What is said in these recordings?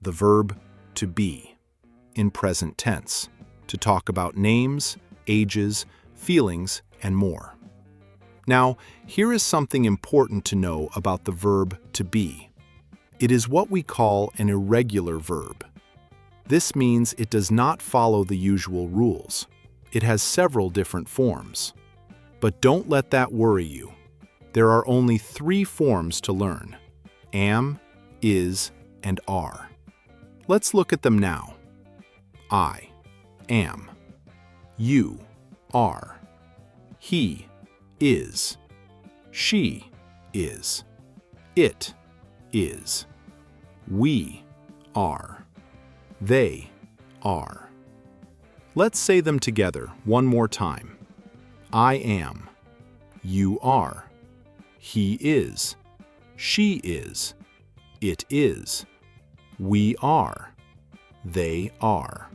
the verb to be in present tense, to talk about names, ages, feelings, and more. Now, here is something important to know about the verb to be. It is what we call an irregular verb. This means it does not follow the usual rules. It has several different forms. But don't let that worry you. There are only 3 forms to learn: am, is, and are. Let's look at them now. I am. You are. He is. She is. It is. We are. They are. Let's say them together one more time. I am. You are. He is. She is. It is. We are. They are.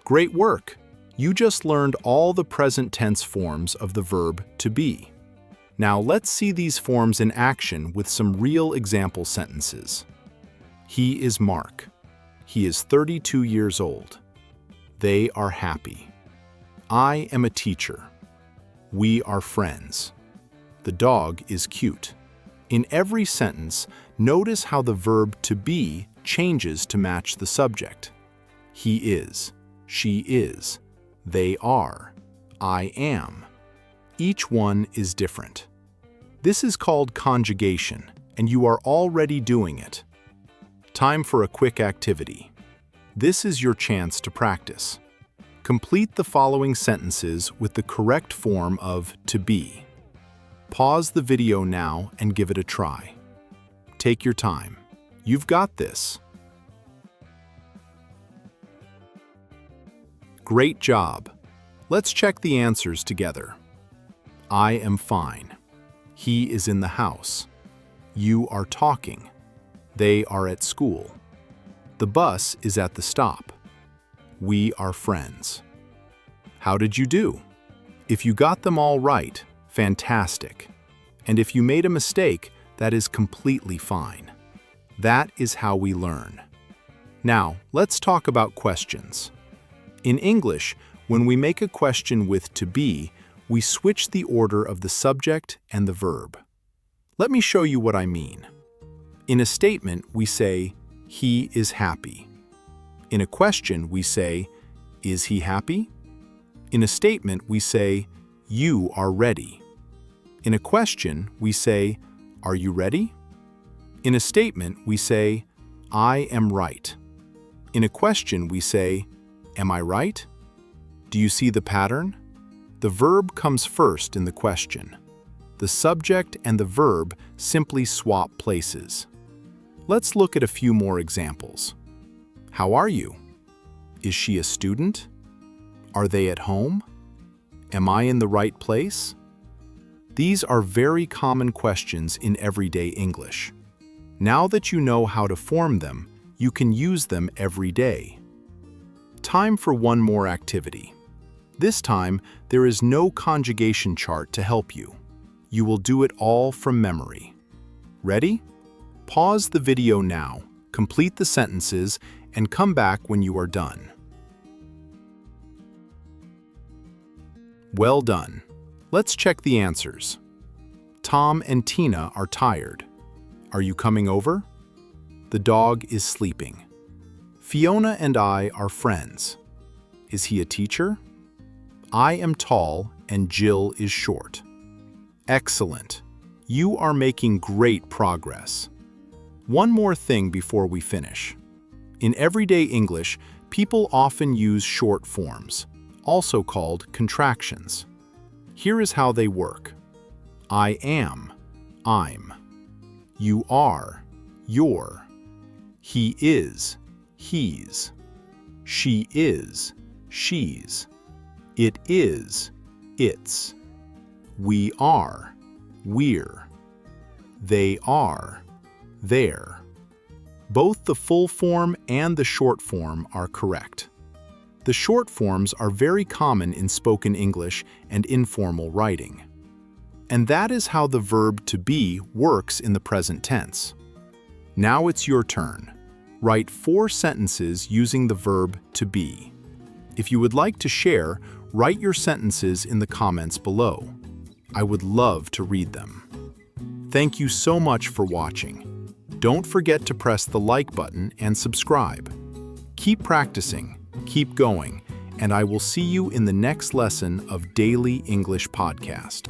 Great work! You just learned all the present tense forms of the verb to be. Now let's see these forms in action with some real example sentences. He is Mark. He is 32 years old. They are happy. I am a teacher. We are friends. The dog is cute. In every sentence, notice how the verb to be changes to match the subject. He is. She is. They are. I am. Each one is different. This is called conjugation, and you are already doing it. Time for a quick activity. This is your chance to practice. Complete the following sentences with the correct form of to be. Pause the video now and give it a try. Take your time. You've got this. Great job. Let's check the answers together. I am fine. He is in the house. You are talking. They are at school. The bus is at the stop. We are friends. How did you do? If you got them all right, fantastic. And if you made a mistake, that is completely fine. That is how we learn. Now, let's talk about questions. In English, when we make a question with to be, we switch the order of the subject and the verb. Let me show you what I mean. In a statement, we say, he is happy. In a question, we say, is he happy? In a statement, we say, you are ready. In a question, we say, are you ready? In a statement, we say, I am right. In a question, we say, am I right? Do you see the pattern? The verb comes first in the question. The subject and the verb simply swap places. Let's look at a few more examples. How are you? Is she a student? Are they at home? Am I in the right place? These are very common questions in everyday English. Now that you know how to form them, you can use them every day. Time for one more activity. This time, there is no conjugation chart to help you. You will do it all from memory. Ready? Pause the video now, complete the sentences, and come back when you are done. Well done. Let's check the answers. Tom and Tina are tired. Are you coming over? The dog is sleeping. Fiona and I are friends. Is he a teacher? I am tall and Jill is short. Excellent. You are making great progress. One more thing before we finish. In everyday English, people often use short forms, also called contractions. Here is how they work. I am, I'm. You are, you're. He is, he's. She is, she's. It is, it's. We are, we're. They are, they're. Both the full form and the short form are correct. The short forms are very common in spoken English and informal writing. And that is how the verb to be works in the present tense. Now it's your turn. Write 4 sentences using the verb to be. If you would like to share, write your sentences in the comments below. I would love to read them. Thank you so much for watching. Don't forget to press the like button and subscribe. Keep practicing, keep going, and I will see you in the next lesson of Daily English Podcast.